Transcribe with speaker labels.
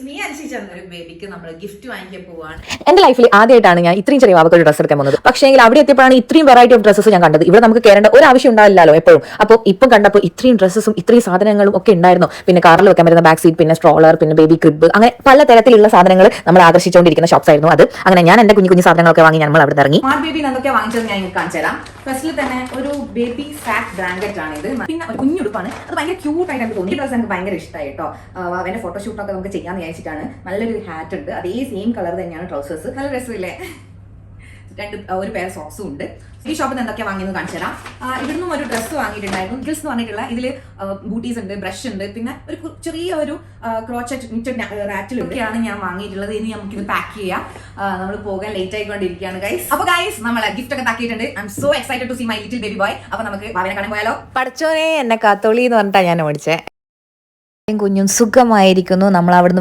Speaker 1: ഒരു ബേബിക്ക് നമ്മൾ ഗിഫ്റ്റ് വാങ്ങിക്കാൻ പോവാണ്.
Speaker 2: എന്റെ ലൈഫിൽ ആദ്യമായിട്ടാണ് ഞാൻ ഇത്രയും ചെറിയ വാവക്ക് ഒരു ഡ്രസ്സ് എടുക്കാൻ പോകുന്നത്. പക്ഷേ അവിടെ എത്തിയപ്പോഴാണ് ഇത്രയും വെറൈറ്റി ഓഫ് ഡ്രസ്സസ് ഞാൻ കണ്ടത്. ഇവിടെ നമുക്ക് കയറേണ്ട ഒരു ആവശ്യം ഉണ്ടാവില്ലല്ലോ എപ്പോഴും. അപ്പോൾ ഇപ്പം കണ്ടപ്പോൾ ഇത്രയും ഡ്രസ്സസും ഇത്രയും സാധനങ്ങളും ഒക്കെ ഉണ്ടായിരുന്നു. പിന്നെ കാറിൽ വെക്കാൻ പറ്റുന്ന ബാക്ക് സീറ്റ്, പിന്നെ സ്ട്രോളർ, പിന്നെ ബേബി ക്രിബ്, അങ്ങനെ പല തരത്തിലുള്ള സാധനങ്ങൾ നമ്മൾ ആകർഷിച്ചുകൊണ്ടിരിക്കുന്ന ഷോപ്സ് ആയിരുന്നു അത്. അങ്ങനെ ഞാൻ എന്റെ കുഞ്ഞു സാധനങ്ങളൊക്കെ വാങ്ങി നമ്മൾ അവിടെ ഇറങ്ങി.
Speaker 1: സ്മാർട്ട് ബേബി എന്തൊക്കെ വാങ്ങിച്ചത് ഞാൻ കാണിച്ചു തരാം. ഫസ്റ്റിൽ തന്നെ ഒരു ബേബി സാക്ക് ബ്ലാങ്കറ്റ് ആണ് ഇത്. പിന്നെ ഒരു കുഞ്ഞുടുപ്പാണ്. അത് ഭയങ്കര ക്യൂട്ട് ആയിട്ട് എനിക്ക് തോന്നി. ഈ ഡ്രസ്സ് എനിക്ക് ഭയങ്കര ഇഷ്ടമായി കേട്ടോ. അവന്റെ ഫോട്ടോഷൂട്ടൊക്കെ നമുക്ക് ചെയ്യാൻ വിചാരിച്ചിട്ടാണ്. നല്ലൊരു ഹാറ്റ് ഉണ്ട്, അതേ സെയിം കളർ തന്നെയാണ് ട്രൗസേഴ്സ്. നല്ല രസമില്ലേ? ഒരു പെയർ സോക്സും ഉണ്ട്. ഈ ഷോപ്പിൽ നിന്ന് എന്തൊക്കെയാണ് വാങ്ങിയെന്ന് കാണിച്ചു തരാം. ഇവിടുന്നും ഒരു ഡ്രസ്സ് വാങ്ങിയിട്ടുണ്ടായിരുന്നു. ഗിൽസ് എന്ന് പറഞ്ഞിട്ടുള്ള ഇതിൽ ബൂട്ടീസ് ഉണ്ട്, ബ്രഷ് ഉണ്ട്, പിന്നെ ഒരു ചെറിയ ഒരു ക്രോച്ചറ്റ് നിറ്റഡ് റാറ്റിലൊക്കെയാണ് ഞാൻ വാങ്ങിയിട്ടുള്ളത്. ഇനി നമുക്ക് ഇത് പാക്ക് ചെയ്യാം. നമ്മൾ പോകാൻ ലേറ്റ് ആയിക്കൊണ്ടിരിക്കുകയാണ് ഗൈസ്. അപ്പൊ ഗൈസ് നമ്മൾ ഗിഫ്റ്റ് ഒക്കെ പാക്കിയിട്ടുണ്ട്. I am so excited to see my little baby boy. അപ്പൊ നമുക്ക് ഭാവനെ കാണാൻ പോയാലോ?
Speaker 2: പഠിച്ചോനെ എന്നെ കാത്തോളി എന്ന് പറഞ്ഞിട്ടാ ഞാൻ ഓടിച്ചേ. കുഞ്ഞും സുഖമായിരിക്കുന്നു. നമ്മൾ അവിടുന്ന്